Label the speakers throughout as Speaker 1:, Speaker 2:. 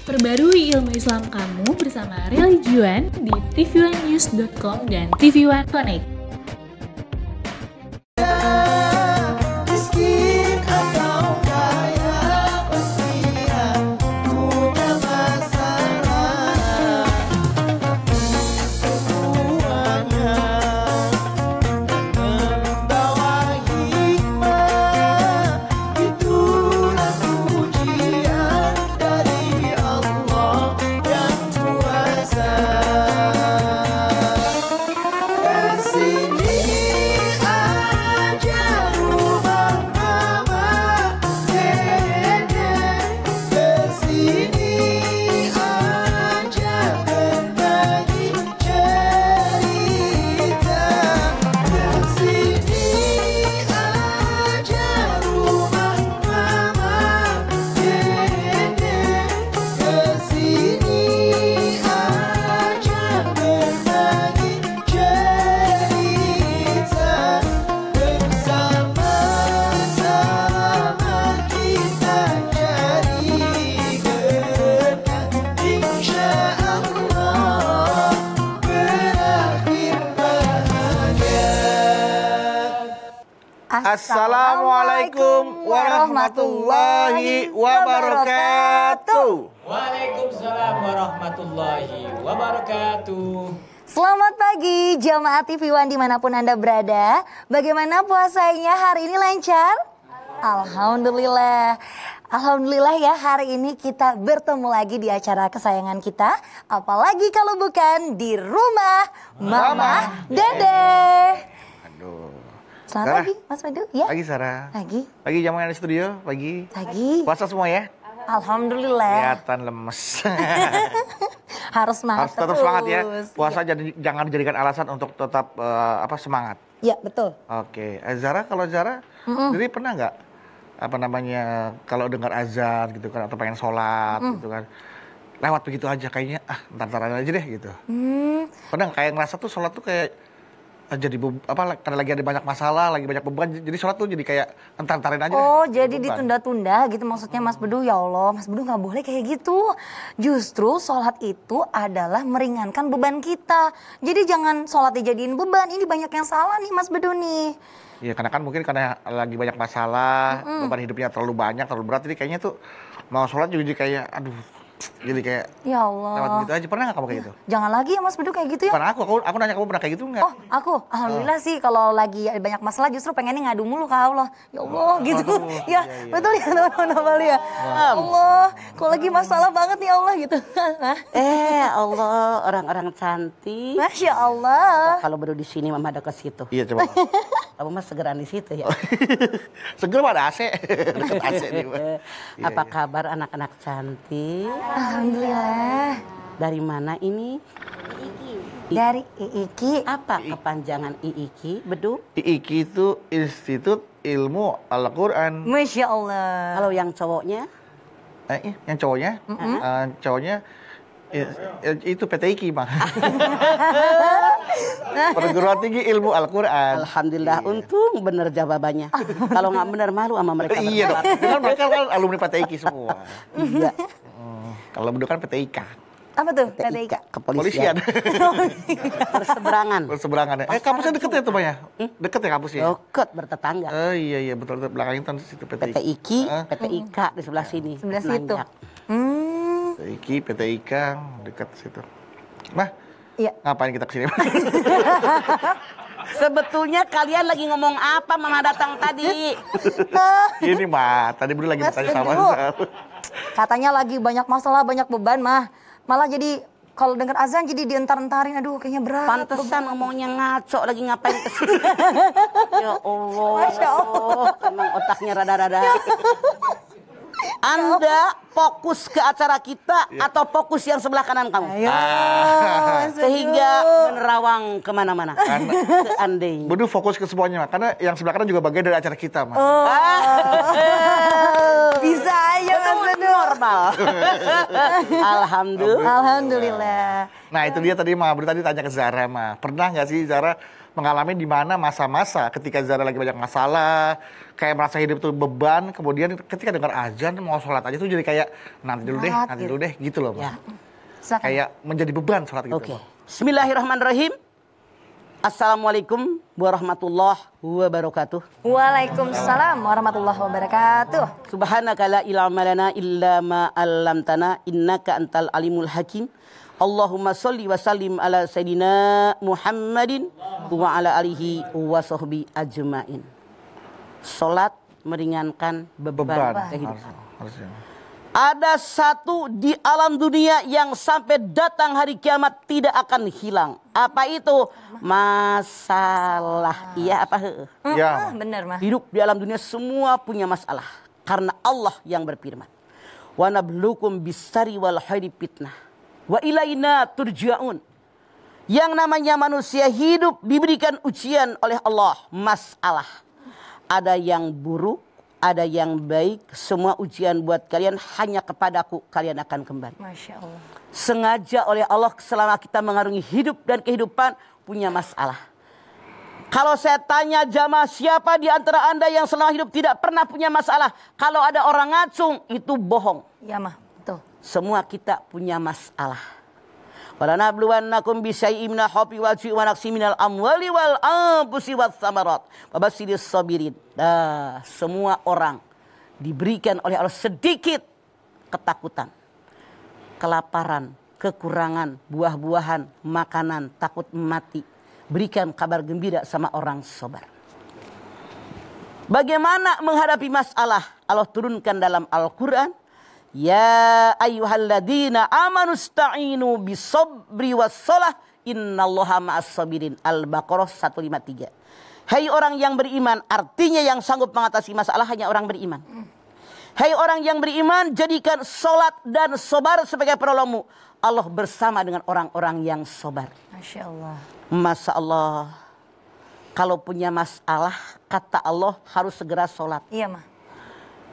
Speaker 1: Perbarui ilmu Islam kamu bersama Religion di tv1news.com dan TV One Connect.
Speaker 2: Assalamualaikum warahmatullahi wabarakatuh.
Speaker 3: Waalaikumsalam warahmatullahi wabarakatuh.
Speaker 4: Selamat pagi jamaah TV One dimanapun Anda berada. Bagaimana puasanya hari ini, lancar? Alhamdulillah. Alhamdulillah ya, hari ini kita bertemu lagi di acara kesayangan kita. Apalagi kalau bukan di rumah Mama Dede. Selamat pagi Mas Madu. Ya.
Speaker 2: Pagi Sarah.
Speaker 4: Pagi.
Speaker 2: Pagi jamaah di studio. Pagi.
Speaker 4: Pagi.
Speaker 2: Puasa semua ya?
Speaker 4: Alhamdulillah.
Speaker 2: Kelihatan lemes.
Speaker 4: Harus semangat.
Speaker 2: Harus tetap semangat ya. Puasa jangan dijadikan alasan untuk tetap semangat.
Speaker 4: Ya betul.
Speaker 2: Oke. Zara, kalau Zara, jadi pernah nggak kalau dengar azan gitu kan atau pengen sholat gitu kan, lewat begitu aja kayaknya ntar aja deh gitu. Pernah nggak kayak ngerasa tuh sholat tuh kayak jadi karena lagi ada banyak masalah, lagi banyak beban, jadi sholat tuh jadi kayak entar-entarin aja.
Speaker 4: Oh, jadi ditunda-tunda gitu maksudnya Mas Bedu. Ya Allah, Mas Bedu nggak boleh kayak gitu. Justru sholat itu adalah meringankan beban kita. Jadi jangan sholat dijadiin beban. Ini banyak yang salah nih Mas Bedu nih.
Speaker 2: Iya, karena kan mungkin karena lagi banyak masalah, beban hidupnya terlalu banyak, terlalu berat, jadi kayaknya tuh mau sholat juga jadi kayak jadi kayak
Speaker 4: ya Allah.
Speaker 2: Lewat gitu aja. Pernah nggak kamu kayak gitu?
Speaker 4: Jangan lagi ya Mas Bedu kayak gitu ya.
Speaker 2: Pernah aku nanya kamu pernah kayak gitu nggak?
Speaker 4: Oh, aku alhamdulillah sih kalau lagi banyak masalah justru pengennya ngadu mulu ke Allah. Ya Allah gitu. Ya, iya. Betul ya teman-teman ya. Allah, kalau lagi masalah banget nih Allah gitu.
Speaker 5: Allah, orang-orang cantik.
Speaker 4: Masya Allah.
Speaker 5: Kalau baru di sini Mama ada ke situ.
Speaker 2: Iya, coba.
Speaker 5: Kamu mah segeran di situ ya.
Speaker 2: Seger ada AC. Deket AC nih.
Speaker 5: Apa kabar anak-anak cantik?
Speaker 4: Alhamdulillah.
Speaker 5: Dari mana ini?
Speaker 4: Dari IIKI.
Speaker 5: Apa kepanjangan IIKI, Bedu?
Speaker 2: IIKI itu Institut Ilmu Al-Quran.
Speaker 4: Masya Allah.
Speaker 5: Kalau yang cowoknya?
Speaker 2: Yang cowoknya? Cowoknya itu PT IKI, Bang. Perguruan Tinggi Ilmu Al-Quran.
Speaker 5: Alhamdulillah, untung bener jawabannya. Kalau nggak bener malu sama mereka.
Speaker 2: Iya dong, kan mereka kan alumni PT IKI semua.
Speaker 5: Iya.
Speaker 2: Kalau Bedu kan PT IKA.
Speaker 4: Apa tuh? PT IKA.
Speaker 5: Kepolisian.
Speaker 2: Berseberangan ya. Kampusnya deket ya tuh, Bang ya? Deket ya kampusnya?
Speaker 5: Deket, bertetangga.
Speaker 2: Oh iya, betul. Belakang itu situ PT
Speaker 5: IKI, PT IKA di sebelah sini.
Speaker 4: Sebelah situ.
Speaker 2: PT IKI, PT IKA, dekat situ. Mah,
Speaker 4: iya.
Speaker 2: Ngapain kita kesini?
Speaker 5: Sebetulnya kalian lagi ngomong apa Mama datang tadi?
Speaker 2: Ini mah, tadi Bedu lagi bertanya sama Zara.
Speaker 4: Katanya lagi banyak masalah, banyak beban mah. Malah jadi kalau dengar azan jadi dientar-entarin, aduh kayaknya berat.
Speaker 5: Pantesan ngomongnya ngaco, lagi ngapain kesini? Ya Allah.
Speaker 4: Masya Allah.
Speaker 5: Emang otaknya rada-rada. Anda fokus ke acara kita atau fokus yang sebelah kanan kamu?
Speaker 4: Ayo,
Speaker 5: sehingga menerawang kemana-mana. Seandainya.
Speaker 2: Bedu fokus ke semuanya, karena yang sebelah kanan juga bagian dari acara kita, Mas.
Speaker 4: Bisa aja Mas Bedu.
Speaker 5: amal. Alhamdulillah.
Speaker 4: Alhamdulillah.
Speaker 2: Nah itu dia tadi tadi tanya ke Zara mah. Pernah nggak sih Zara mengalami di mana masa-masa ketika Zara lagi banyak masalah, kayak merasa hidup itu beban, kemudian ketika dengar azan mau sholat aja tuh jadi kayak nanti dulu deh gitu loh,
Speaker 5: Ya.
Speaker 4: Silakan.
Speaker 2: kayak menjadi beban sholat gitu.
Speaker 5: Oke. Bismillahirrahmanirrahim. Assalamualaikum warahmatullahi wabarakatuh.
Speaker 4: Waalaikumsalam warahmatullahi wabarakatuh.
Speaker 5: Subhanaka la ilma lana illa ma 'allamtana innaka antal alimul hakim. Allahumma sholli wa sallim ala sayidina Muhammadin wa ala alihi wa sahbi ajmain. Salat meringankan beban kehidupan.
Speaker 2: Harusnya.
Speaker 5: Ada satu di alam dunia yang sampai datang hari kiamat tidak akan hilang. Apa itu? Masalah. Iya apa?
Speaker 2: Ya.
Speaker 4: Bener mah.
Speaker 5: Hidup di alam dunia semua punya masalah. Karena Allah yang berfirman. Wa nabluukum bis-syarri wal khairi fitnah. Wa ilaina turja'un. Yang namanya manusia hidup diberikan ujian oleh Allah. Masalah. Ada yang buruk, ada yang baik. Semua ujian buat kalian hanya kepadaku kalian akan kembali.
Speaker 4: Masya Allah.
Speaker 5: Sengaja oleh Allah selama kita mengarungi hidup dan kehidupan punya masalah. Kalau saya tanya jamaah siapa di antara anda yang selama hidup tidak pernah punya masalah. Kalau ada orang ngacung itu bohong.
Speaker 4: Ya mah, betul.
Speaker 5: Semua kita punya masalah. Walanabluwannakum bisyai'in minal khawfi wal ju'i wa naqsin minal amwali wal anfusi wath tsamarat. Wabasyiris sabirin. Semua orang diberikan oleh Allah sedikit ketakutan, kelaparan, kekurangan buah-buahan, makanan, takut mati. Berikan kabar gembira sama orang sabar. Bagaimana menghadapi masalah? Allah turunkan dalam Al-Quran. Ya ayyuhalladzina amanu sta'inu bisabri wassalah innallaha ma'as sabirin. Al-Baqarah 153. Hai orang yang beriman, artinya yang sanggup mengatasi masalah hanya orang beriman. Hai orang yang beriman, jadikan solat dan sabar sebagai penolongmu. Allah bersama dengan orang-orang yang sabar.
Speaker 4: Masya Allah.
Speaker 5: Masya Allah. Kalau punya masalah, kata Allah harus segera solat.
Speaker 4: Iya mah.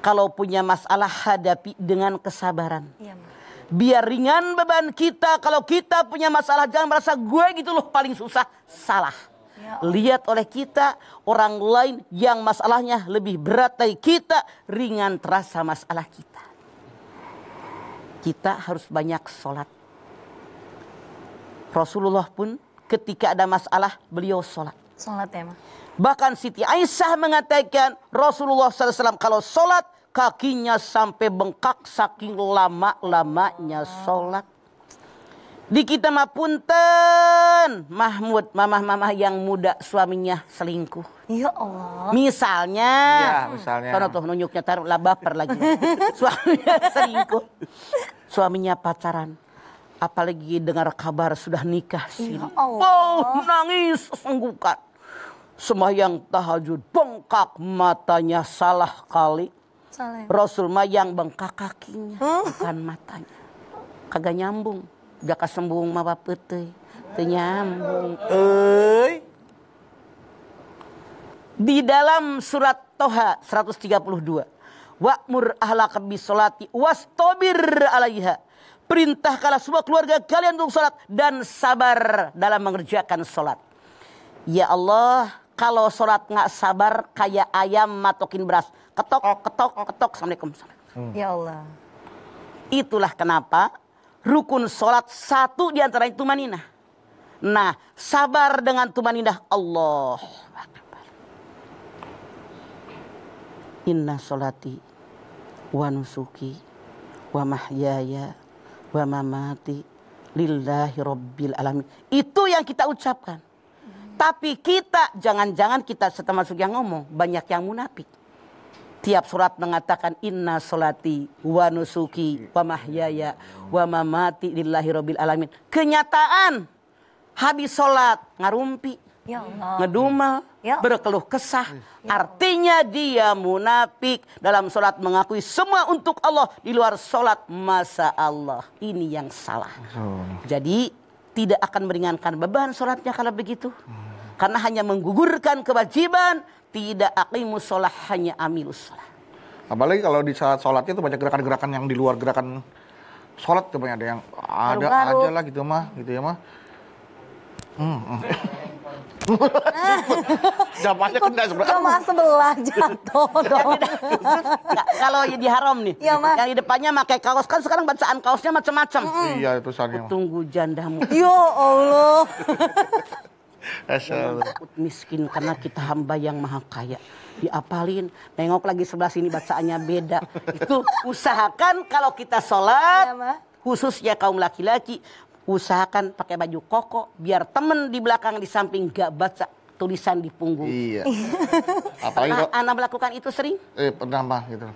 Speaker 5: Kalau punya masalah hadapi dengan kesabaran.
Speaker 4: Iya mah.
Speaker 5: Biar ringan beban kita. Kalau kita punya masalah jangan merasa gue gitu loh paling susah. Salah.
Speaker 4: Ya
Speaker 5: Lihat oleh kita orang lain yang masalahnya lebih berat dari kita. Ringan terasa masalah kita. Kita harus banyak sholat. Rasulullah pun ketika ada masalah beliau sholat.
Speaker 4: Sholat ya mah.
Speaker 5: Bahkan Siti Aisyah mengatakan Rasulullah SAW kalau sholat kakinya sampai bengkak saking lama-lamanya sholat. Di kita mah punten Mahmud, mamah-mamah yang muda suaminya selingkuh.
Speaker 4: Ya Allah.
Speaker 5: Misalnya,
Speaker 2: misalnya.
Speaker 5: sono tuh nunjuknya taruh lah baper lagi. Suaminya selingkuh, suaminya pacaran. Apalagi dengar kabar sudah nikah sini.
Speaker 4: Ya Allah.
Speaker 5: Nangis senggukan. Sembahyang tahajud bengkak matanya salah kali.
Speaker 4: Salah.
Speaker 5: Rasul mah yang bengkak kakinya bukan matanya. Kagak nyambung. Jaka sembung mah bapeteuy. Teu nyambung. Di dalam surat Toha 132. Wa'mur ahlaka bisolati wastabir 'alaiha. Perintahkanlah semua keluarga kalian untuk salat dan sabar dalam mengerjakan salat. Ya Allah, kalau sholat nggak sabar kayak ayam matokin beras. Ketok, ketok, ketok. Assalamualaikum.
Speaker 4: Ya Allah.
Speaker 5: Itulah kenapa rukun sholat satu di antara itu tumaninah. Nah, sabar dengan tumaninah. Allah Akbar. Inna sholati wa nusuki wa mahyaya wa mamati lillahi rabbil alamin. Itu yang kita ucapkan. Tapi kita, jangan-jangan kita termasuk yang ngomong. Banyak yang munafik. Tiap surat mengatakan inna sholati wa nusuki wa mahyaya wa mamati lillahi rabbil alamin. Kenyataan habis sholat ngarumpi,
Speaker 4: Ya Allah.
Speaker 5: ngedumel,
Speaker 4: Ya.
Speaker 5: berkeluh kesah. Artinya dia munafik dalam sholat mengakui semua untuk Allah. Di luar sholat masa Allah. Ini yang salah. Jadi tidak akan meringankan beban sholatnya kalau begitu. Karena hanya menggugurkan kewajiban. Tidak aqimus sholah, hanya amilus sholah.
Speaker 2: Apalagi kalau di saat sholatnya tuh banyak gerakan-gerakan yang di luar gerakan sholat tuh banyak, ada yang ada
Speaker 4: Garuk-garuk.
Speaker 2: aja lah gitu ya mah. Jamaahnya kena sebenarnya.
Speaker 4: Jamaah sebelah jatuh dong.
Speaker 5: Nggak, kalau di haram nih,
Speaker 4: Iya, Ma.
Speaker 5: yang di depannya pakai kaos, kan sekarang bacaan kaosnya macam-macam.
Speaker 2: Iya itu soalnya.
Speaker 5: Tunggu jandamu.
Speaker 4: Ya Allah.
Speaker 2: Masya Allah.
Speaker 5: Takut miskin karena kita hamba yang maha kaya. Diapalin, nengok lagi sebelah sini bacaannya beda. Itu usahakan kalau kita sholat,
Speaker 4: Iya, Ma.
Speaker 5: khususnya kaum laki-laki, usahakan pakai baju koko biar temen di belakang di samping gak baca tulisan di punggung.
Speaker 2: Iya. Apalagi
Speaker 5: Pernah
Speaker 2: kalau
Speaker 5: Ana melakukan itu sering?
Speaker 2: pernah mah gitu.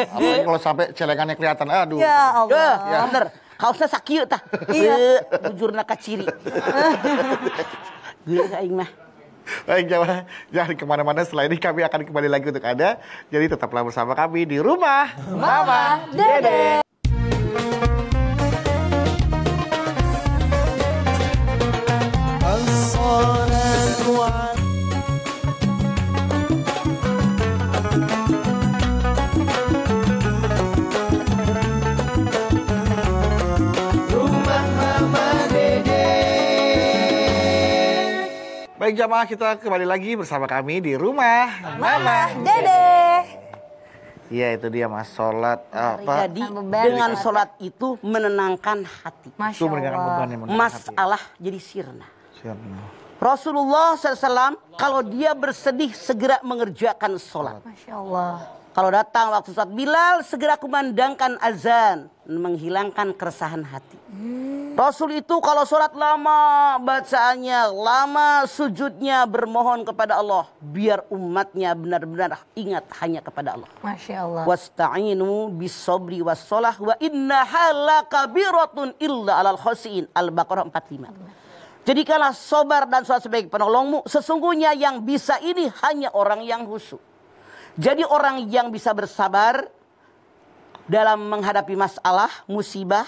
Speaker 2: Apalagi kalau sampai celengannya kelihatan, aduh.
Speaker 4: Ya Allah.
Speaker 5: Ya, bener. Kaosnya sakieu tah.
Speaker 4: Iya.
Speaker 5: Bujurna ka ciri. Gue aing mah.
Speaker 2: Baik, jangan kemana-mana. Setelah ini kami akan kembali lagi untuk Anda. Jadi tetaplah bersama kami di rumah Mama Dede. Baik jamaah, kita kembali lagi bersama kami di rumah
Speaker 4: Mama Dede.
Speaker 2: Iya itu dia mas, sholat apa?
Speaker 5: Jadi
Speaker 4: beban.
Speaker 5: dengan sholat itu menenangkan hati.
Speaker 4: Masya
Speaker 2: Itu meninggalkan beban
Speaker 4: Allah.
Speaker 2: yang menenangkan hati.
Speaker 5: Masalah jadi sirna.
Speaker 2: Siap.
Speaker 5: Rasulullah SAW kalau dia bersedih segera mengerjakan sholat.
Speaker 4: Masya Allah.
Speaker 5: Kalau datang waktu sholat Bilal segera kumandangkan azan. Menghilangkan keresahan hati. Rasul itu kalau sholat lama bacaannya, lama sujudnya bermohon kepada Allah. Biar umatnya benar-benar ingat hanya kepada Allah.
Speaker 4: Masya Allah.
Speaker 5: Wasta'inu bis-sabri was-shalah wa innaha lakabiratun illa 'alal khasiin. Al-Baqarah 45. Jadikanlah sabar dan sholat sebagai penolongmu. Sesungguhnya yang bisa ini hanya orang yang khusyuk. Jadi orang yang bisa bersabar dalam menghadapi masalah, musibah,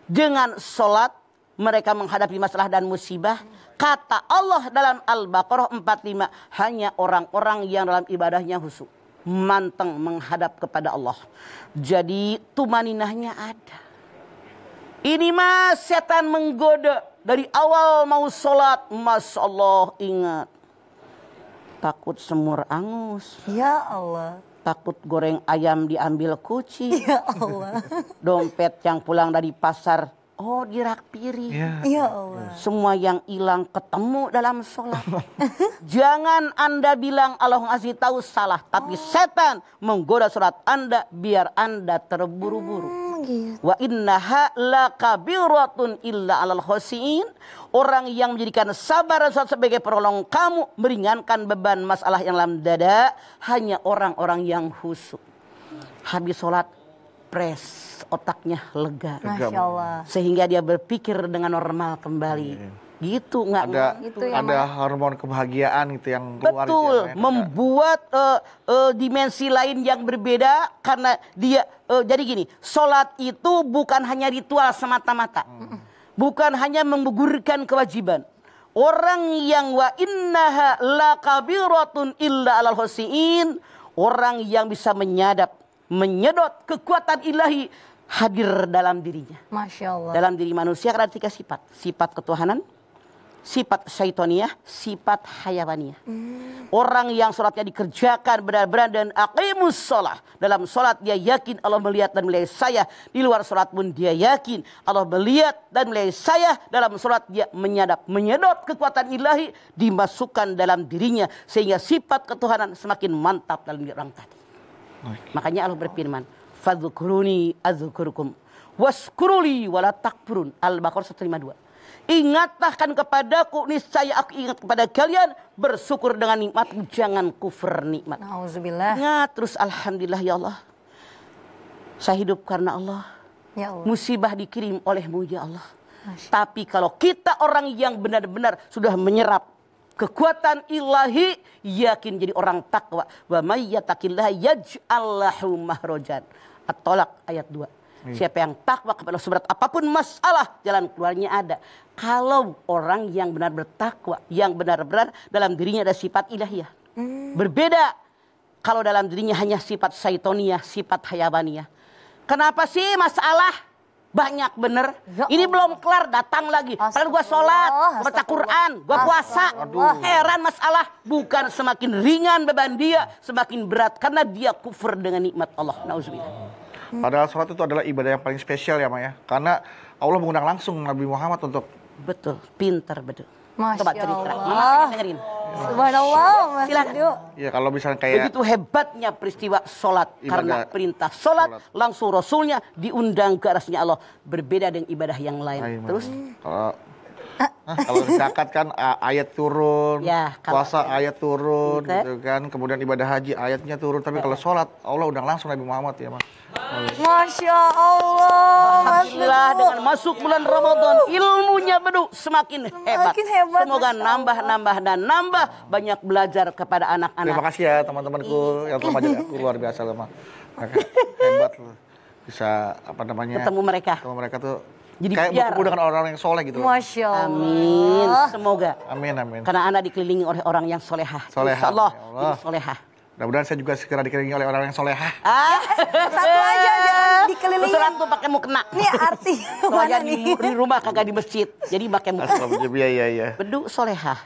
Speaker 5: dengan sholat mereka menghadapi masalah dan musibah. Kata Allah dalam Al-Baqarah 45, hanya orang-orang yang dalam ibadahnya khusyuk, manteng menghadap kepada Allah. Jadi tumaninahnya ada. Ini mas setan menggoda dari awal mau sholat, Masya Allah ingat. Takut semur angus,
Speaker 4: Ya Allah.
Speaker 5: takut goreng ayam diambil kucing.
Speaker 4: Ya Allah.
Speaker 5: Dompet yang pulang dari pasar, oh dirak piring.
Speaker 2: Iya.
Speaker 4: Ya Allah.
Speaker 5: Semua yang hilang ketemu dalam sholat. Jangan Anda bilang Allah ngasih tahu salah. Tapi setan menggoda sholat Anda biar Anda terburu-buru.
Speaker 4: Gitu.
Speaker 5: Wa innaha lakabiratun illa 'alal khasiin. Orang yang menjadikan sabar dan sholat sebagai penolong kamu, meringankan beban masalah yang dalam dada, hanya orang-orang yang khusyuk. Habis sholat, pres, otaknya lega.
Speaker 4: Masya Allah.
Speaker 5: Sehingga dia berpikir dengan normal kembali. Gitu nggak?
Speaker 4: Gitu ya,
Speaker 2: ada hormon kebahagiaan gitu yang keluar.
Speaker 5: Betul,
Speaker 2: gitu ya,
Speaker 5: membuat dimensi lain yang berbeda karena dia jadi gini, sholat itu bukan hanya ritual semata-mata, bukan hanya menggugurkan kewajiban. Orang yang wa innaha lakabiratun illa 'alal khasiin, orang yang bisa menyedot kekuatan ilahi hadir dalam dirinya.
Speaker 4: Masya Allah.
Speaker 5: Dalam diri manusia ada 3 sifat. Sifat ketuhanan, sifat syaitoniyah, sifat hayawaniyah. Orang yang sholatnya dikerjakan benar-benar dan aqimus sholat. Dalam sholat dia yakin Allah melihat dan melihat saya. Di luar sholat pun dia yakin Allah melihat dan melihat saya. Dalam sholat dia menyedot kekuatan ilahi dimasukkan dalam dirinya. Sehingga sifat ketuhanan semakin mantap dalam diri orang tadi. Makanya Allah berfirman, fadzukuruni adzkurukum waskuruli wala takfurun. Al-Baqarah 152. Ingatkan kepadaku, niscaya aku ingat kepada kalian. Bersyukur dengan nikmatku, jangan kufur nikmat.
Speaker 4: Nauzubillah.
Speaker 5: Ingat terus, alhamdulillah ya Allah. Saya hidup karena Allah.
Speaker 4: Ya Allah.
Speaker 5: Musibah dikirim olehmu ya Allah. Tapi kalau kita orang yang benar-benar sudah menyerap kekuatan ilahi, yakin jadi orang takwa. Wa may yattaqillaha yaj'al lahu mahrajan. At-Tolak ayat 2. Siapa yang takwa kepada Allah, seberat apapun masalah, jalan keluarnya ada. Kalau orang yang benar bertakwa, yang benar-benar dalam dirinya ada sifat ilahiyah. Berbeda kalau dalam dirinya hanya sifat syaitoniyah, sifat hayawaniyah? Kenapa sih masalah banyak bener?
Speaker 4: Ya
Speaker 5: Ini belum kelar, datang lagi. Padahal gua sholat, gua baca Quran, gua puasa. Heran masalah. Bukan semakin ringan beban dia, semakin berat. Karena dia kufur dengan nikmat Allah. Nauzubillah.
Speaker 2: Padahal sholat itu adalah ibadah yang paling spesial ya Maya. Karena Allah mengundang langsung Nabi Muhammad untuk
Speaker 5: Betul, pintar betul.
Speaker 4: Masya
Speaker 5: Coba cerita,
Speaker 4: Allah.
Speaker 5: Mama pengen dengerin.
Speaker 4: Subhanallah, Mas
Speaker 5: Silakan.
Speaker 4: Edo.
Speaker 2: ya kalau misalnya kayak
Speaker 5: Begitu hebatnya peristiwa sholat. Karena
Speaker 2: Ibadah
Speaker 5: perintah sholat,
Speaker 2: sholat.
Speaker 5: langsung Rasulnya diundang ke arasnya Allah. Berbeda dengan ibadah yang lain.
Speaker 2: Lain,
Speaker 5: Terus?
Speaker 2: kalau zakat kan ayat turun,
Speaker 5: Ya, kalau
Speaker 2: puasa ayat turun,
Speaker 5: Gitu.
Speaker 2: gitu kan. Kemudian ibadah haji ayatnya turun. Tapi kalau sholat Allah undang langsung Nabi Muhammad ya Mas.
Speaker 4: Masya Allah, Mas
Speaker 5: Alhamdulillah
Speaker 4: Edo.
Speaker 5: dengan masuk bulan Ramadan ilmunya bedu semakin hebat.
Speaker 4: hebat,
Speaker 5: Semoga
Speaker 4: Masya
Speaker 5: nambah dan nambah banyak belajar kepada
Speaker 2: Terima
Speaker 5: anak-anak.
Speaker 2: kasih ya teman-temanku yang telah mengajar aku luar biasa loh, Mah. Mereka hebat loh. Bisa apa namanya?
Speaker 5: Ketemu mereka.
Speaker 2: Ketemu mereka tuh
Speaker 5: Jadi
Speaker 2: kayak
Speaker 5: biar-
Speaker 2: bertemu dengan orang-orang yang soleh gitu loh.
Speaker 4: Masya Allah.
Speaker 5: Amin. Semoga.
Speaker 2: Amin amin.
Speaker 5: Karena anak dikelilingi oleh orang yang solehah.
Speaker 2: Solehah,
Speaker 5: Insya Allah,
Speaker 2: ya Allah.
Speaker 5: jadi solehah.
Speaker 2: Mudah-mudahan saya juga segera dikelilingi oleh orang yang solehah.
Speaker 4: Satu aja jangan dikelilingin.
Speaker 5: Terserah tuh pakai mukena.
Speaker 4: Ini arti
Speaker 5: Soalnya
Speaker 4: mana
Speaker 5: di,
Speaker 4: nih?
Speaker 5: di rumah kagak di masjid. Jadi pakai mukena.
Speaker 2: Astagfirullah, iya.
Speaker 5: Bedu solehah.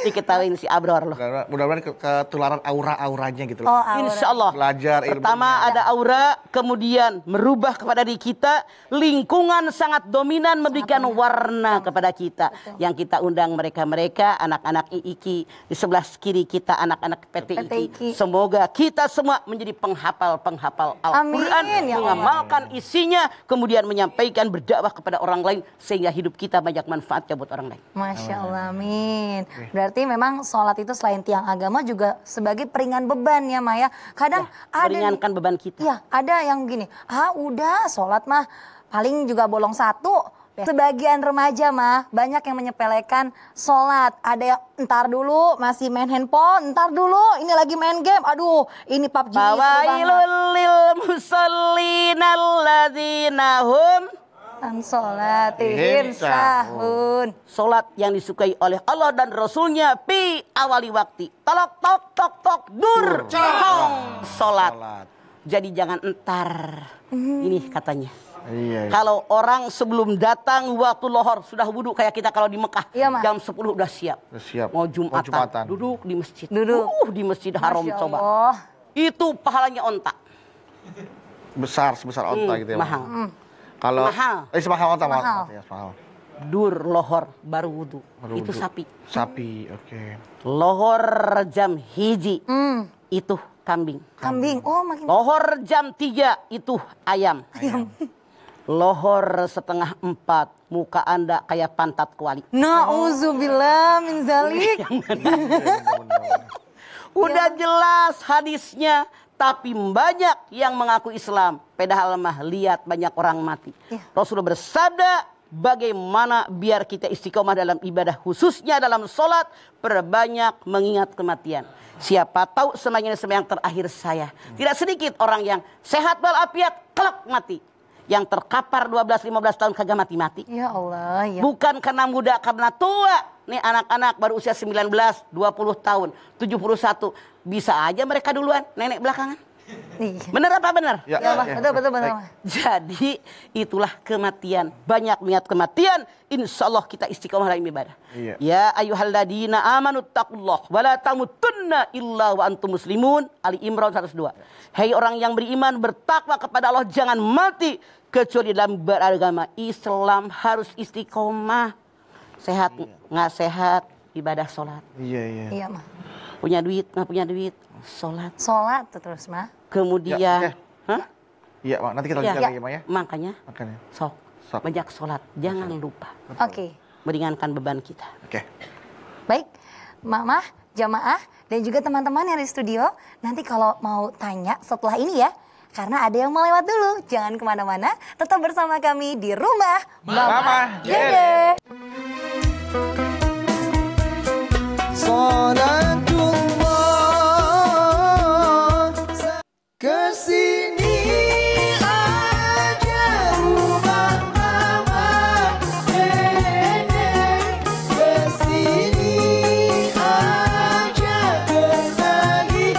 Speaker 5: Diketahuin si Abror loh.
Speaker 2: Karena mudah-mudahan ketularan aura-auranya gitu loh.
Speaker 4: Oh, aura.
Speaker 5: Insya Allah.
Speaker 2: Belajar ilmunya.
Speaker 5: Pertama ada aura, kemudian merubah kepada diri kita. Lingkungan sangat dominan memberikan warna kepada kita. Yang kita undang mereka-mereka, anak-anak IIKI. Di sebelah kiri kita anak-anak
Speaker 4: PTIKI.
Speaker 5: PTIKI. Semoga kita semua menjadi penghafal Al-Quran.
Speaker 4: Amin, ya Allah.
Speaker 5: Mengamalkan isinya. Kemudian menyampaikan berdakwah kepada orang lain. Sehingga hidup kita banyak manfaatnya buat orang lain.
Speaker 4: Masya Allah, amin. Berarti memang sholat itu selain tiang agama juga sebagai peringan beban ya Maya. Kadang ada nih-
Speaker 5: Meringankan beban kita.
Speaker 4: Iya, ada yang gini, udah sholat mah paling juga bolong satu. Sebagian remaja mah banyak yang menyepelekan sholat. Ada yang entar dulu masih main handphone, entar dulu ini lagi main game. Aduh, ini PUBG seru banget.
Speaker 5: Fawailul lil musallin alladzina hum.
Speaker 4: An sholatihim sahun.
Speaker 5: Solat yang disukai oleh Allah dan Rasulnya pi awali waktu. Tolok tok tok tok dur. Cong. Solat. Jadi jangan entar. Ini katanya.
Speaker 2: Iya.
Speaker 5: Kalau orang sebelum datang waktu lohor sudah wudhu kayak kita kalau di Mekah.
Speaker 4: Iya, Mas.
Speaker 5: Jam 10 udah siap.
Speaker 2: Udah siap.
Speaker 5: Mau Jumatan.
Speaker 2: Jumatan.
Speaker 5: Duduk di masjid.
Speaker 4: Duduk.
Speaker 5: Di masjid haram
Speaker 4: Masya
Speaker 5: coba.
Speaker 4: Allah.
Speaker 5: Itu pahalanya onta.
Speaker 2: Sebesar onta gitu ya. Mah.
Speaker 5: Mahal.
Speaker 2: Kalau
Speaker 5: Mahal.
Speaker 2: semahal onta
Speaker 4: Mahal.
Speaker 2: mahal. Ya, mahal.
Speaker 5: Dur lohor baru wudhu.
Speaker 2: Baru
Speaker 5: Itu
Speaker 2: wudhu.
Speaker 5: sapi.
Speaker 2: Sapi, oke.
Speaker 5: Lohor jam hiji.
Speaker 4: Hmm,
Speaker 5: Itu kambing.
Speaker 4: kambing. Oh, makin
Speaker 5: Lohor jam 3 itu ayam. Lohor setengah 4 muka Anda kayak pantat kuali.
Speaker 4: Nauzubillah min zalik.
Speaker 5: Udah jelas hadisnya, tapi banyak yang mengaku Islam. Padahal mah lihat banyak orang mati.
Speaker 4: Ya.
Speaker 5: Rasulullah bersabda, bagaimana biar kita istiqomah dalam ibadah, khususnya dalam sholat, perbanyak mengingat kematian. Siapa tahu sembahyang terakhir saya. Tidak sedikit orang yang sehat walafiat, kelak mati. Yang terkapar 12-15 tahun kagak mati-mati.
Speaker 4: Ya Allah, ya.
Speaker 5: Bukan karena muda, karena tua. Nih anak-anak baru usia 19, 20 tahun, 71. Bisa aja mereka duluan, nenek belakangan.
Speaker 4: Iya.
Speaker 5: Bener apa bener?
Speaker 2: Ya,
Speaker 4: Ya, Mas.
Speaker 2: ya.
Speaker 4: Betul.
Speaker 2: Baik.
Speaker 5: Jadi itulah kematian. Banyak mengingat kematian. Insya Allah kita istiqomah dalam ibadah.
Speaker 2: Iya.
Speaker 5: Ya ayyuhalladzina amanu taqullah wa la tamutunna illa wa antum muslimun. Ali Imran 102. Hei orang yang beriman, bertakwa kepada Allah, jangan mati kecuali dalam beragama Islam. Harus istiqomah. Sehat nggak sehat, ibadah sholat.
Speaker 2: Iya.
Speaker 4: Iya, mah.
Speaker 5: Punya duit nggak punya duit, sholat.
Speaker 4: Sholat tuh terus, mah.
Speaker 5: Kemudian,
Speaker 2: Ya, oke.
Speaker 5: hah?
Speaker 2: Iya, Mak. Nanti kita
Speaker 5: Ya.
Speaker 2: lanjutkan lagi, Mak ya.
Speaker 5: Makanya
Speaker 2: Makanya.
Speaker 5: sok banyak sholat, jangan lupa
Speaker 4: Oke.
Speaker 5: meringankan beban kita.
Speaker 2: Oke.
Speaker 4: Baik, Mama, jamaah, dan juga teman-teman yang di studio. Nanti kalau mau tanya setelah ini ya, karena ada yang mau lewat dulu. Jangan kemana-mana, tetap bersama kami di Rumah
Speaker 2: Mama
Speaker 4: Dede.
Speaker 6: Salatullah kesini aja rumah mama Dede, kesini aja berbagi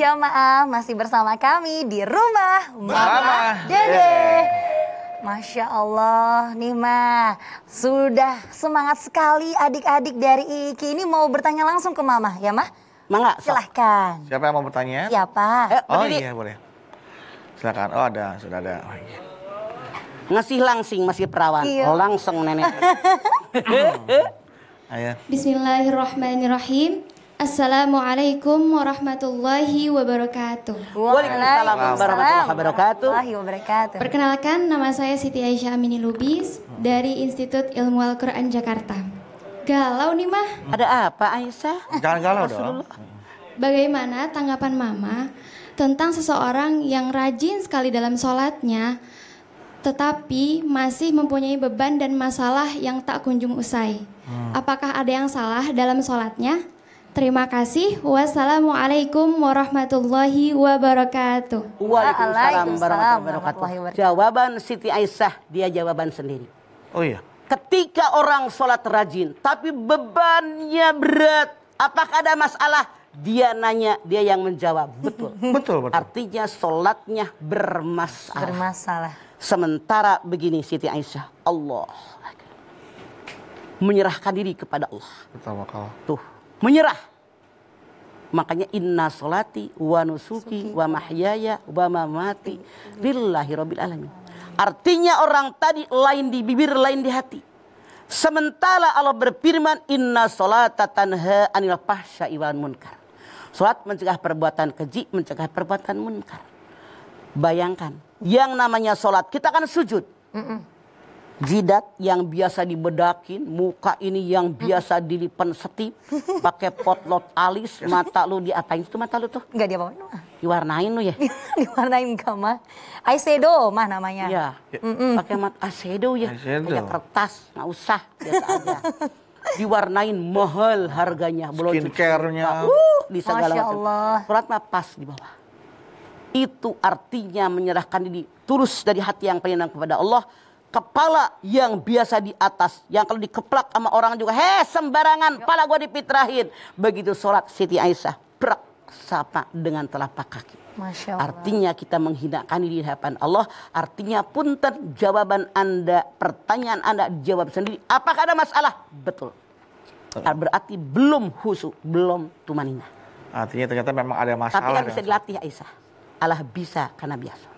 Speaker 4: jamaah masih bersama kami di rumah Mama
Speaker 2: Mama
Speaker 4: Dede. Masya Allah nih Ma, sudah semangat sekali adik-adik dari IKI ini mau bertanya langsung ke Mama ya Ma?
Speaker 5: Mangga, sok.
Speaker 4: Silahkan.
Speaker 2: Siapa yang mau bertanya?
Speaker 4: Siapa?
Speaker 2: Oh
Speaker 5: berdiri.
Speaker 2: iya boleh. Silakan. Oh ada, sudah ada. Oh, iya.
Speaker 5: Ngasih langsing masih perawan.
Speaker 4: Iya.
Speaker 5: Langsung nenek.
Speaker 2: Ayo.
Speaker 7: Bismillahirrahmanirrahim. Assalamualaikum warahmatullahi wabarakatuh.
Speaker 5: Waalaikumsalam warahmatullahi wabarakatuh.
Speaker 7: Perkenalkan, nama saya Siti Aisyah Amini Lubis dari Institut Ilmu Al-Quran Jakarta. Galau nih Mah.
Speaker 5: Ada apa Aisyah?
Speaker 2: Jangan galau dong.
Speaker 7: Bagaimana tanggapan Mama tentang seseorang yang rajin sekali dalam sholatnya, tetapi masih mempunyai beban dan masalah yang tak kunjung usai? Apakah ada yang salah dalam sholatnya? Terima kasih. Wassalamualaikum warahmatullahi wabarakatuh.
Speaker 5: Waalaikumsalam warahmatullahi wabarakatuh. Jawaban Siti Aisyah, dia jawaban sendiri.
Speaker 2: Oh iya.
Speaker 5: Ketika orang sholat rajin, tapi bebannya berat, apakah ada masalah? Dia nanya, dia yang menjawab. Betul.
Speaker 2: Betul.
Speaker 5: Artinya sholatnya bermasalah.
Speaker 4: Bermasalah.
Speaker 5: Sementara begini Siti Aisyah, Allah menyerahkan diri kepada Allah.
Speaker 2: Tawakal.
Speaker 5: Tuh, menyerah. Makanya inna sholati wa nusuki wa mahyaya wa mamati lillahi rabbil alamin. Artinya orang tadi lain di bibir, lain di hati. Sementara Allah berfirman inna sholata tanha anil fahsya'i wal munkar. Salat mencegah perbuatan keji, mencegah perbuatan munkar. Bayangkan, yang namanya salat kita kan sujud. Jidat yang biasa dibedakin, muka ini yang biasa dilipan setip, pakai potlot alis, mata lu diapain itu mata lu tuh?
Speaker 4: Enggak dia-apain mah.
Speaker 5: Diwarnain lu ya?
Speaker 4: Diwarnain enggak mah. Eyeshadow mah namanya.
Speaker 5: Iya, pakai mat eyeshadow ya,
Speaker 2: Eyeshadow.
Speaker 5: kayak kertas, nggak usah, biasa aja. Diwarnain mahal harganya, belum
Speaker 2: Skincare-nya.
Speaker 5: di segala
Speaker 4: Masya
Speaker 5: macam.
Speaker 4: Allah.
Speaker 5: Surat mah pas di bawah. Itu artinya menyerahkan diri tulus dari hati yang penyenang kepada Allah. Kepala yang biasa di atas, yang kalau dikeplak sama orang juga, sembarangan, kepala gua dipitrahin. Begitu sholat Siti Aisyah, brak, sapa dengan telapak kaki.
Speaker 4: Masya Allah.
Speaker 5: Artinya kita menghinakan diri di hadapan Allah. Artinya punten, jawaban Anda, pertanyaan Anda jawab sendiri. Apakah ada masalah? Betul. Berarti belum khusyuk, belum tumanina.
Speaker 2: Artinya ternyata memang ada masalah.
Speaker 5: Tapi kan
Speaker 2: ya.
Speaker 5: bisa dilatih Aisyah. Allah bisa karena biasa.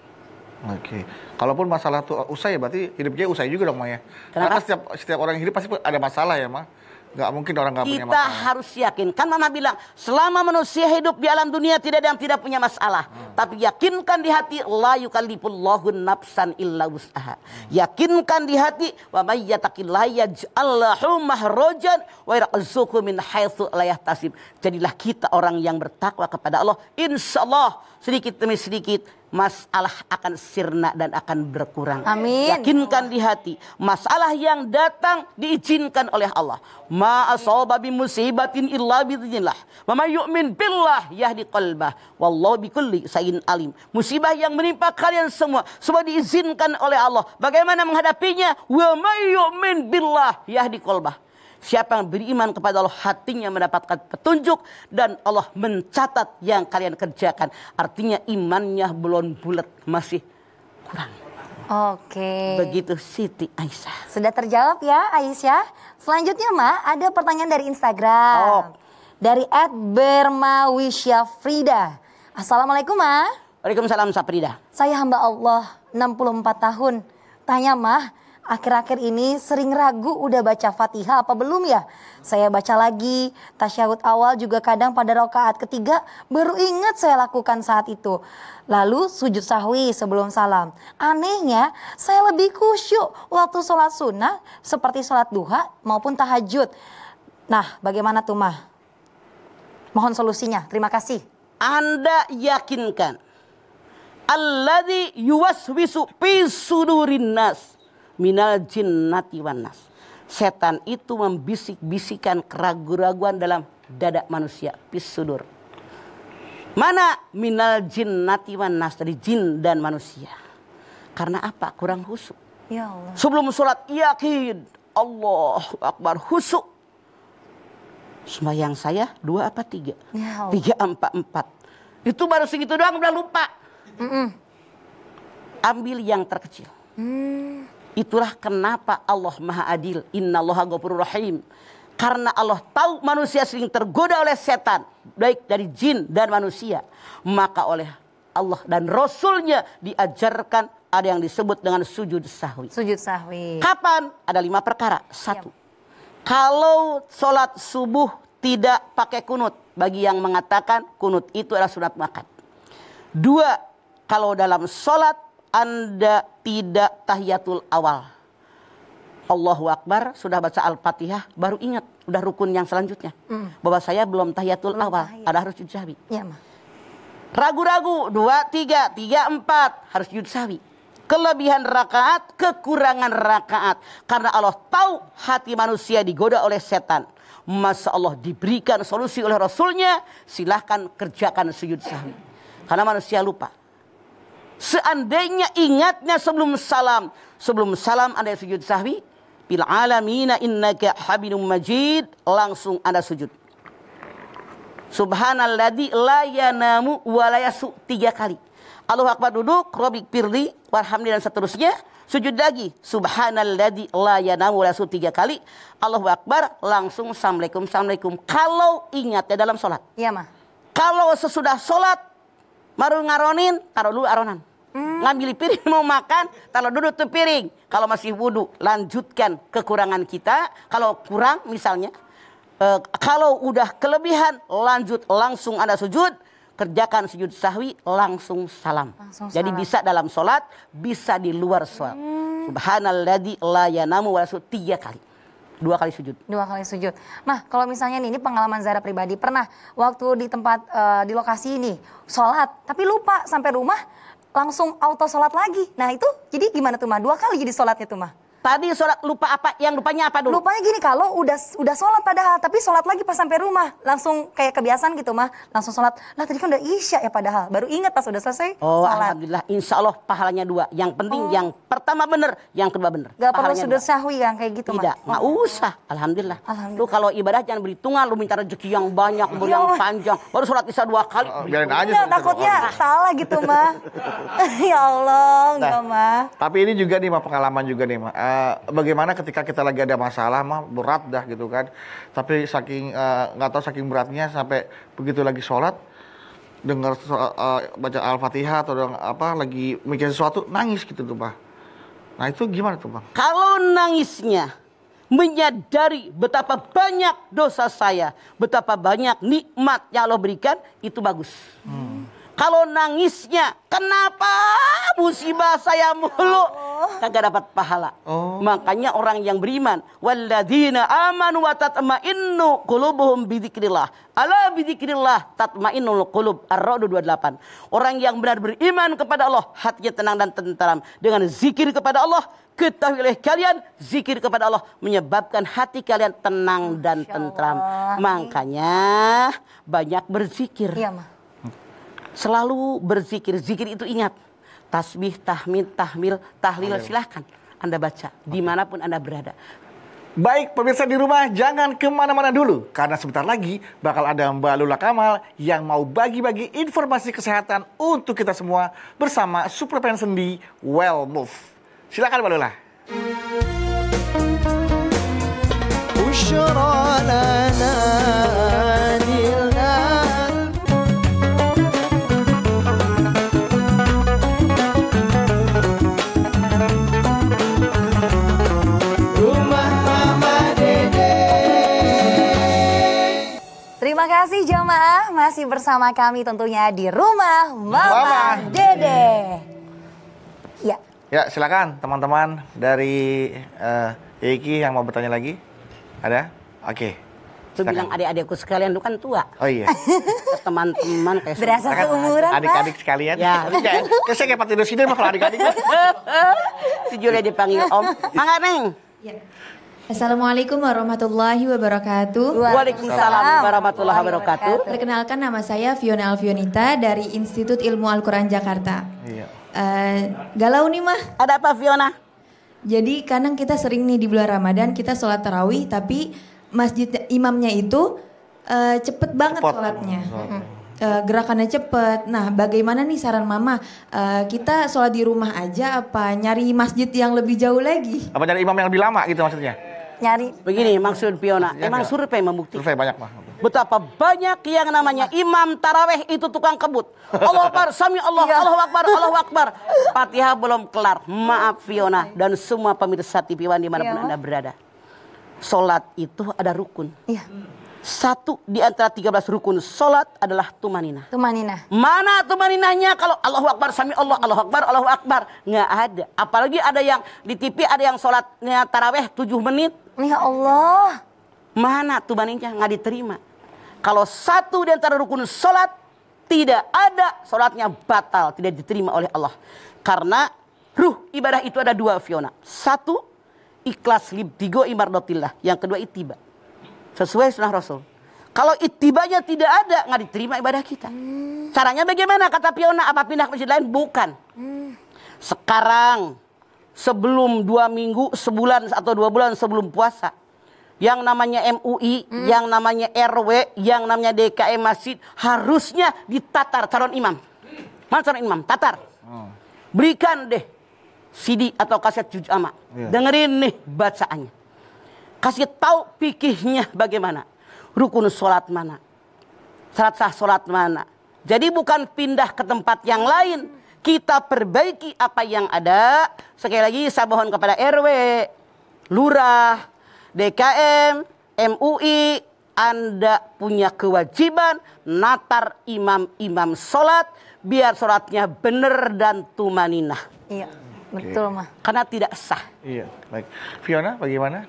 Speaker 2: Oke. Kalaupun masalah itu usai berarti hidupnya usai juga dong Maya.
Speaker 5: Kenapa?
Speaker 2: Karena setiap orang yang hidup pasti ada masalah ya Ma. Nggak mungkin orang nggak punya
Speaker 5: Kita
Speaker 2: masalah.
Speaker 5: harus yakin. Kan Mama bilang, selama manusia hidup di alam dunia tidak ada yang tidak punya masalah. Tapi yakinkan di hati, la yukallifullahu nafsan illa wus'aha. Yakinkan di hati, wa may yattaqillaha yaj'al lahu mahrajan wa yarzuqhu min haitsu la yahtasib. Jadilah kita orang yang bertakwa kepada Allah. Insyaallah sedikit demi sedikit masalah akan sirna dan akan berkurang.
Speaker 4: Amin.
Speaker 5: Yakinkan di hati, masalah yang datang diizinkan oleh Allah. Ma asaba bi musibatin illa biidznillah. Wa may yu'min billah yahdi qalbah. Wallahu bikulli shay'in alim. Musibah yang menimpa kalian semua diizinkan oleh Allah. Bagaimana menghadapinya? Wa may yu'min billah yahdi qalbah. Siapa yang beriman kepada Allah, hatinya mendapatkan petunjuk dan Allah mencatat yang kalian kerjakan. Artinya imannya belum bulat, masih kurang.
Speaker 4: Oke.
Speaker 5: Begitu Siti Aisyah.
Speaker 4: Sudah terjawab ya Aisyah. Selanjutnya Ma, ada pertanyaan dari Instagram.
Speaker 5: Oh.
Speaker 4: Dari @bermawisyafrida. Assalamualaikum Ma.
Speaker 5: Waalaikumsalam Saprida.
Speaker 4: Saya hamba Allah 64 tahun. Tanya Mah, akhir-akhir ini sering ragu udah baca Fatihah apa belum ya? Saya baca lagi, tasyahud awal juga kadang pada rakaat ketiga baru ingat saya lakukan saat itu. Lalu sujud sahwi sebelum salam. Anehnya saya lebih khusyuk waktu sholat sunnah seperti sholat duha maupun tahajud. Nah bagaimana tuh Mah? Mohon solusinya, terima kasih.
Speaker 5: Anda yakinkan alladzi yuwaswisu fi sudurin nas minal jinnati wan nas. Setan itu membisik-bisikan keraguan-raguan dalam dada manusia, fis sudur. Mana minal jinnati wan nas, dari jin dan manusia. Karena apa? Kurang khusyuk.
Speaker 4: Ya Allah.
Speaker 5: Sebelum sholat yakin Allahu Akbar, khusyuk. Sembahyang saya 2 apa 3?
Speaker 4: Ya Allah.
Speaker 5: 3, 4, 4. Itu baru segitu doang udah lupa. Ambil yang terkecil. Itulah kenapa Allah Maha Adil. Innallaha ghafurur rahim. Karena Allah tahu manusia sering tergoda oleh setan, baik dari jin dan manusia. Maka oleh Allah dan Rasulnya diajarkan ada yang disebut dengan sujud sahwi.
Speaker 4: Sujud sahwi.
Speaker 5: Kapan? Ada 5 perkara. 1. Kalau sholat subuh tidak pakai kunut. Bagi yang mengatakan kunut itu adalah sunat makan. 2. Kalau dalam sholat Anda tidak tahiyatul awal. Allahu Akbar, sudah baca Al-Fatihah, baru ingat, udah rukun yang selanjutnya. Bahwa saya belum tahiyatul awal, ada harus sujud sahwi.
Speaker 4: Iya, Ma.
Speaker 5: Ragu-ragu, 2, 3, 3, 4, harus sujud sahwi. Kelebihan rakaat, kekurangan rakaat. Karena Allah tahu hati manusia digoda oleh setan. Masa Allah diberikan solusi oleh Rasulnya, silahkan kerjakan sujud sahwi. Karena manusia lupa. Seandainya ingatnya sebelum salam Anda sujud sahwi, bil alamina innaka hamidum majid, langsung Anda sujud. Subhanalladzi la yanamu wa la yasu 3 kali. Allahu Akbar duduk, Rabbik firli warhamni dan seterusnya. Sujud lagi, Subhanalladzi la yanamu wa la yasu 3 kali. Allahu Akbar, langsung Assalamualaikum. Kalau ingatnya dalam sholat.
Speaker 4: Iya, Ma.
Speaker 5: Kalau sesudah sholat baru ngaronin, taruh dulu aronan. Ngambil piring mau makan, taruh dulu tuh piring. Kalau masih wudu, lanjutkan kekurangan kita. Kalau kurang misalnya, kalau udah kelebihan, lanjut langsung Anda sujud. Kerjakan sujud sahwi, langsung salam. Jadi bisa dalam sholat, bisa di luar sholat. Subhanalladzi la yanamu wa la yasu 3 kali. 2 kali sujud.
Speaker 4: 2 kali sujud. Mah, kalau misalnya ini pengalaman Zara pribadi, pernah waktu di tempat, di lokasi ini, sholat, tapi lupa sampai rumah, langsung auto sholat lagi. Nah itu, jadi gimana tuh, Mah? 2 kali jadi sholatnya tuh, Mah?
Speaker 5: Tadi sholat lupa apa? Yang lupanya apa dulu?
Speaker 4: Lupanya gini, kalau udah sholat padahal, tapi sholat lagi pas sampai rumah. Langsung kayak kebiasaan gitu, Mah. Langsung sholat. Lah tadi kan udah isya ya padahal. Baru ingat pas udah selesai
Speaker 5: Oh,
Speaker 4: sholat.
Speaker 5: alhamdulillah. Insya Allah pahalanya 2. Yang penting yang pertama bener, yang kedua bener.
Speaker 4: Gak perlu
Speaker 5: Pahalanya
Speaker 4: sujud
Speaker 5: 2.
Speaker 4: sahwi kan kayak gitu, Mah?
Speaker 5: Tidak, nggak usah. Alhamdulillah. Lu kalau ibadah jangan berhitungan, lu minta rezeki yang banyak, umur yang panjang. Baru sholat isya 2 kali.
Speaker 2: Biarin aja.
Speaker 4: Enggak, takutnya salah gitu, Mah. Ya Allah, enggak, Mah.
Speaker 2: Tapi ini juga nih, Mah, pengalaman juga nih, Mah. Bagaimana ketika kita lagi ada masalah, Mah, berat dah gitu kan. Tapi saking nggak tahu saking beratnya sampai begitu lagi sholat, dengar baca Al-Fatihah atau lagi mikir sesuatu, nangis gitu tuh, Mah. Nah itu gimana tuh, Bang?
Speaker 5: Kalau nangisnya menyadari betapa banyak dosa saya, betapa banyak nikmat yang Allah berikan, itu bagus. Kalau nangisnya, kenapa musibah saya mulu? Kagak dapat pahala. Makanya orang yang beriman, walladzina amanu wa tatma'innu qulubuhum bidzikrillah. Ala bidzikrillah tatma'innul qulub. Ar-Ra'd 28. Orang yang benar beriman kepada Allah, hatinya tenang dan tentram. Dengan zikir kepada Allah, ketahuilah kalian, zikir kepada Allah menyebabkan hati kalian tenang dan tentram. Makanya banyak berzikir.
Speaker 4: Iya, Mah.
Speaker 5: Selalu berzikir. Zikir itu ingat. Tasbih, tahmid, tahmil, tahlil, silahkan Anda baca dimanapun Anda berada.
Speaker 2: Baik, pemirsa di rumah, jangan kemana-mana dulu. Karena sebentar lagi bakal ada Mbak Lula Kamal yang mau bagi-bagi informasi kesehatan untuk kita semua bersama suplemen sendi Well Move. Silakan, Mbak Lula.
Speaker 4: Terima kasih jamaah, masih bersama kami tentunya di rumah Mama Dede. Ya.
Speaker 2: Ya, silakan teman-teman dari Iki yang mau bertanya lagi. Ada? Oke.
Speaker 5: Lu bilang adik-adikku sekalian, lu kan tua.
Speaker 2: Oh iya.
Speaker 5: Teman-teman kayak
Speaker 4: Berasa seumuran, Pak.
Speaker 2: Adik-adik sekalian.
Speaker 5: Ya.
Speaker 2: Kayak saya kayak Pak Tidur Sini mah kalau adik-adik.
Speaker 5: Si Julia dipanggil Om. Mangga, Neng.
Speaker 7: Ya. Assalamualaikum warahmatullahi wabarakatuh.
Speaker 5: Waalaikumsalam warahmatullahi wabarakatuh.
Speaker 7: Perkenalkan, nama saya Fiona Alfionita dari Institut Ilmu Al-Quran Jakarta.
Speaker 2: Iya.
Speaker 7: Galau nih, Mah.
Speaker 5: Ada apa, Fiona?
Speaker 7: Jadi kadang kita sering nih di bulan Ramadan kita sholat tarawih, tapi masjid imamnya itu cepet banget sholatnya.
Speaker 8: gerakannya cepet. Nah, bagaimana nih saran Mama? Kita sholat di rumah aja apa nyari masjid yang lebih jauh lagi?
Speaker 2: Apa nyari imam yang lebih lama gitu maksudnya?
Speaker 4: Nyari.
Speaker 5: Begini maksud Fiona, emang survei membuktikan.
Speaker 2: Survei banyak mah.
Speaker 5: Betapa banyak yang namanya imam taraweh itu tukang kebut. Allah Akbar, Sami Allah, Allahu Akbar, Allahu Akbar. Fatihah belum kelar. Maaf Fiona dan semua pemirsa TV One dimanapun Anda berada. Sholat itu ada rukun.
Speaker 4: Iya.
Speaker 5: Satu di antara 13 rukun sholat adalah tumaninah.
Speaker 4: Tumaninah.
Speaker 5: Mana tumaninahnya kalau Allahu Akbar, Sami Allah, Allahu Akbar, Allahu Akbar. Nggak ada. Apalagi ada yang di TV ada yang sholatnya taraweh 7 menit.
Speaker 4: Ya Allah.
Speaker 5: Mana tumaninahnya nggak diterima. Kalau satu di antara rukun sholat tidak ada, sholatnya batal, tidak diterima oleh Allah. Karena ruh ibadah itu ada 2 Fiona. Satu, ikhlas libtigo imardotillah. Yang kedua ittiba. Sesuai sunnah Rasul. Kalau ittibanya tidak ada, nggak diterima ibadah kita. Caranya bagaimana? Kata Fiona, apa pindah ke masjid lain? Bukan. Sekarang, sebelum 2 minggu, sebulan atau 2 bulan sebelum puasa, yang namanya MUI, yang namanya RW, yang namanya DKM masjid, harusnya ditatar calon imam. Mana calon imam? Tatar. Berikan deh CD atau kaset juz amma. Dengerin nih bacaannya. Kasih tahu fikihnya bagaimana. Rukun sholat mana. Syarat sah sholat mana. Jadi bukan pindah ke tempat yang lain. Kita perbaiki apa yang ada. Sekali lagi saya mohon kepada RW, Lurah, DKM, MUI. Anda punya kewajiban natar imam-imam sholat. Biar sholatnya benar dan tumaninah.
Speaker 4: Iya, betul mah.
Speaker 5: Karena tidak sah.
Speaker 2: Iya, baik. Fiona bagaimana?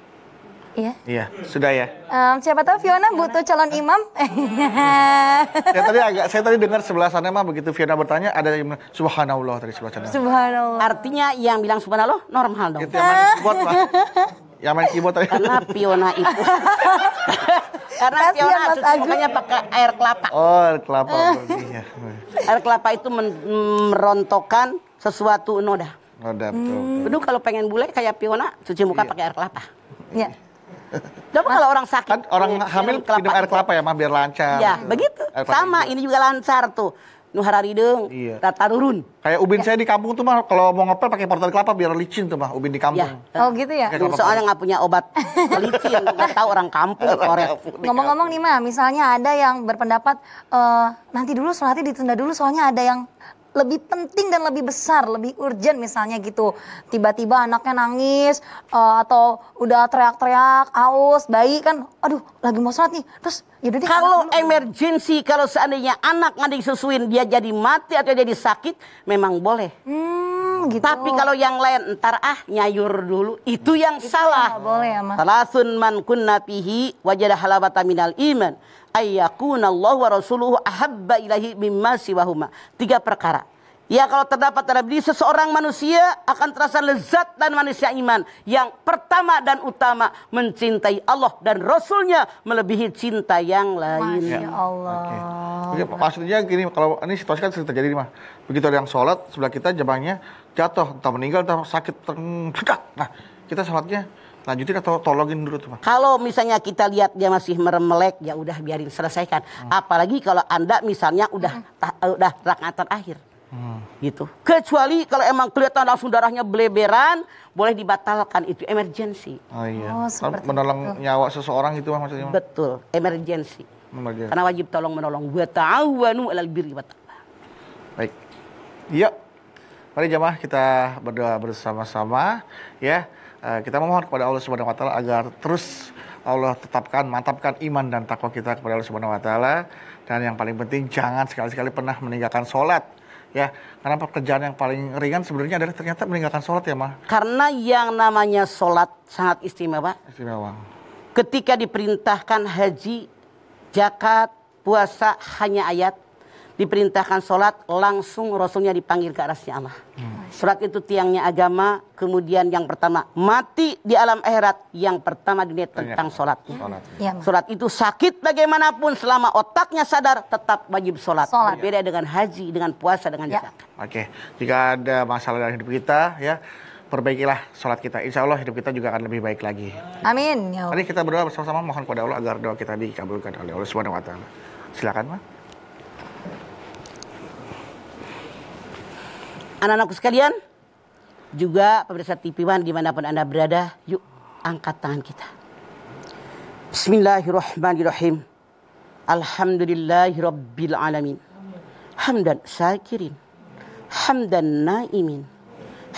Speaker 4: Iya.
Speaker 2: Iya, sudah ya.
Speaker 4: Siapa tahu Fiona butuh calon imam.
Speaker 2: Saya tadi dengar sebelah sana mah begitu Fiona bertanya ada yang subhanallah tadi sebelah sana.
Speaker 4: Subhanallah.
Speaker 5: Artinya yang bilang subhanallah normal dong.
Speaker 2: Itu yang main keyboard lah. Yang main keyboard tadi.
Speaker 5: Karena Fiona itu. Karena Fiona cuci mukanya pakai air kelapa.
Speaker 2: Oh, air kelapa. Iya.
Speaker 5: Air kelapa itu merontokkan sesuatu noda.
Speaker 2: Noda betul.
Speaker 5: Betul kalau pengen bule kayak Fiona cuci muka pakai air kelapa.
Speaker 4: Iya.
Speaker 5: Coba kalau orang sakit.
Speaker 2: Kan orang hamil minum air kelapa ya mah biar lancar.
Speaker 5: Ya, begitu. Sama ini juga lancar tuh. Nu hararideng, rata turun.
Speaker 2: Kayak ubin saya di kampung tuh mah kalau mau ngepel pakai portal kelapa biar licin tuh mah ubin di kampung.
Speaker 4: Oh gitu ya.
Speaker 5: Soalnya nggak punya obat licin, nggak tahu orang kampung korek.
Speaker 4: Ngomong-ngomong nih mah, misalnya ada yang berpendapat nanti dulu sholatnya ditunda dulu soalnya ada yang lebih penting dan lebih besar, lebih urgent misalnya gitu. Tiba-tiba anaknya nangis atau udah teriak-teriak, aus, bayi kan, aduh lagi mau sholat nih. Terus yaudah deh.
Speaker 5: Kalau emergency, kalau seandainya anak nggak disusuin dia jadi mati atau jadi sakit, memang boleh.
Speaker 4: Gitu.
Speaker 5: Tapi kalau yang lain ntar nyayur dulu, itu yang salah.
Speaker 4: Boleh ya mah.
Speaker 5: Salasun man kunna fihi wajada halawata minal iman. Ayyakuna Allah wa rasuluhu ahabba ilahi mimma siwahuma. 3 perkara. Ya kalau terdapat dalam diri seseorang manusia akan terasa lezat dan manisnya iman. Yang pertama dan utama mencintai Allah dan Rasulnya melebihi cinta yang lain.
Speaker 4: Masya Allah.
Speaker 2: Okay. Maksudnya gini, kalau ini situasi kan sering terjadi mah. Begitu ada yang sholat sebelah kita jamaahnya jatuh, entah meninggal, entah sakit, nah kita sholatnya lanjutin atau tolongin dulu tuh, Pak?
Speaker 5: Kalau misalnya kita lihat dia masih meremelek, ya udah biarin selesaikan. Apalagi kalau Anda misalnya udah rakaat terakhir. Gitu. Kecuali kalau emang kelihatan langsung darahnya beleberan, boleh dibatalkan, itu emergency.
Speaker 2: Oh iya. Menolong nyawa seseorang itu maksudnya.
Speaker 5: Betul, emergency. Karena wajib tolong menolong. Wa ta'awanu 'alal birri wat taqwa.
Speaker 2: Baik. Yuk. Mari jamaah kita berdoa bersama-sama ya. Kita memohon kepada Allah Subhanahu wa taala agar terus Allah tetapkan, mantapkan iman dan takwa kita kepada Allah Subhanahu wa taala, dan yang paling penting jangan sekali-sekali pernah meninggalkan sholat ya, karena pekerjaan yang paling ringan sebenarnya adalah ternyata meninggalkan sholat ya mah.
Speaker 5: Karena yang namanya sholat sangat istimewa.
Speaker 2: Istimewa.
Speaker 5: Ketika diperintahkan haji, zakat, puasa hanya ayat. Diperintahkan sholat, langsung Rasulnya dipanggil ke arasnya Allah. Sholat itu tiangnya agama. Kemudian yang pertama, mati di alam akhirat. Yang pertama dunia tentang sholat. Sholat itu sakit bagaimanapun, selama otaknya sadar, tetap wajib sholat. Berbeda dengan haji, dengan puasa, dengan zakat.
Speaker 2: Oke, jika ada masalah dalam hidup kita ya, perbaikilah sholat kita. Insya Allah hidup kita juga akan lebih baik lagi.
Speaker 4: Amin.
Speaker 2: Mari kita berdoa bersama-sama, mohon kepada Allah agar doa kita dikabulkan oleh Allah Subhanahu wa taala. Silakan, Mas.
Speaker 5: Anak-anakku sekalian, juga pemirsa TV One dimanapun Anda berada, yuk angkat tangan kita. Bismillahirrahmanirrahim. Alhamdulillahirabbil alamin. Hamdan syakirin, hamdan naimin,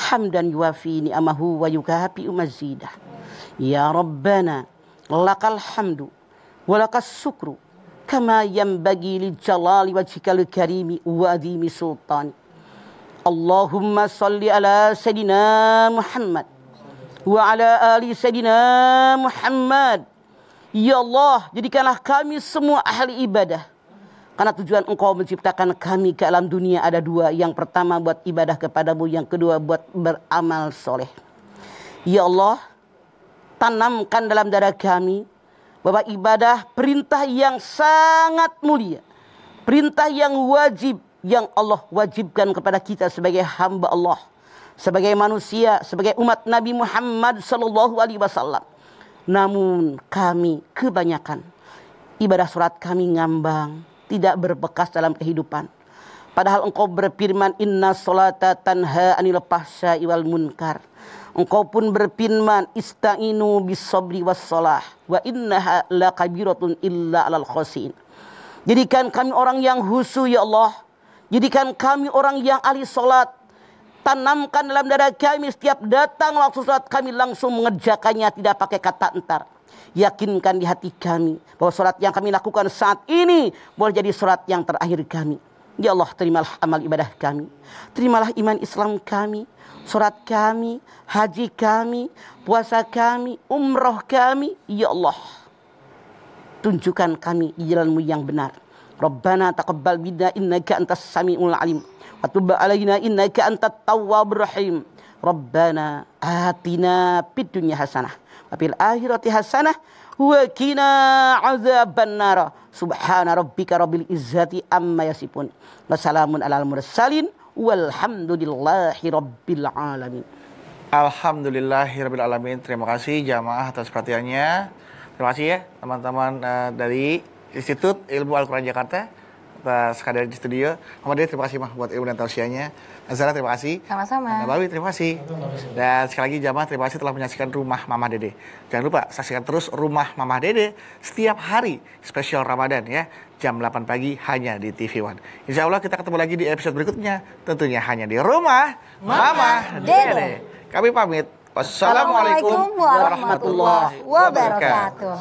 Speaker 5: hamdan yuafi ni'amahu wa yukafi'u mazidah. Ya Rabbana, lakal hamdu, walakas syukru, kama yanbaghi li jalali wajhikal karimi wa adhimi sultani. Allahumma salli ala Sayyidina Muhammad wa ala ali Sayyidina Muhammad. Ya Allah, jadikanlah kami semua ahli ibadah. Karena tujuan Engkau menciptakan kami ke alam dunia ada dua. Yang pertama buat ibadah kepadamu, yang kedua buat beramal soleh. Ya Allah, tanamkan dalam dada kami bahwa ibadah perintah yang sangat mulia, perintah yang wajib, yang Allah wajibkan kepada kita sebagai hamba Allah, sebagai manusia, sebagai umat Nabi Muhammad sallallahu alaihi wasallam. Namun kami kebanyakan ibadah salat kami ngambang, tidak berbekas dalam kehidupan. Padahal Engkau berfirman, inna sholata tanha anil fahsya'i wal munkar. Engkau pun berfirman, ista'inu bis sabri was shalah wa innaha lakabiratun illa alal khasiin. Jadikan kami orang yang khusyuk ya Allah. Jadikan kami orang yang ahli salat. Tanamkan dalam dada kami setiap datang waktu salat kami langsung mengerjakannya, tidak pakai kata entar. Yakinkan di hati kami bahwa salat yang kami lakukan saat ini boleh jadi salat yang terakhir kami. Ya Allah, terimalah amal ibadah kami. Terimalah iman Islam kami, salat kami, haji kami, puasa kami, umroh kami. Ya Allah, tunjukkan kami jalan-Mu yang benar. Rabbana taqabbal minna innaka antas samiul alim wa tub alaina innaka antat tawwabur rahim. Rabbana atina fid dunya hasanah wa fil akhirati hasanah wa qina adzabannar. Subhana rabbika rabbil izzati amma yasifun. Wassalamun alal mursalin walhamdulillahi rabbil alamin.
Speaker 2: Alhamdulillahirabbil alamin. Terima kasih jamaah atas perhatiannya. Terima kasih ya teman-teman dari Institut Ilmu Al-Quran Jakarta atas kehadiran di studio. Muhammad Dede, terima kasih Mah buat ilmu dan tausiahnya. Azara, terima kasih.
Speaker 4: Sama-sama.
Speaker 2: Nabawi, terima kasih. Dan sekali lagi jamaah, terima kasih telah menyaksikan Rumah Mama Dede. Jangan lupa saksikan terus Rumah Mama Dede setiap hari spesial Ramadan ya, jam 8 pagi hanya di TV One. Insya Allah kita ketemu lagi di episode berikutnya, tentunya hanya di Rumah Mama Dede. Kami pamit. Wassalamualaikum warahmatullahi wabarakatuh.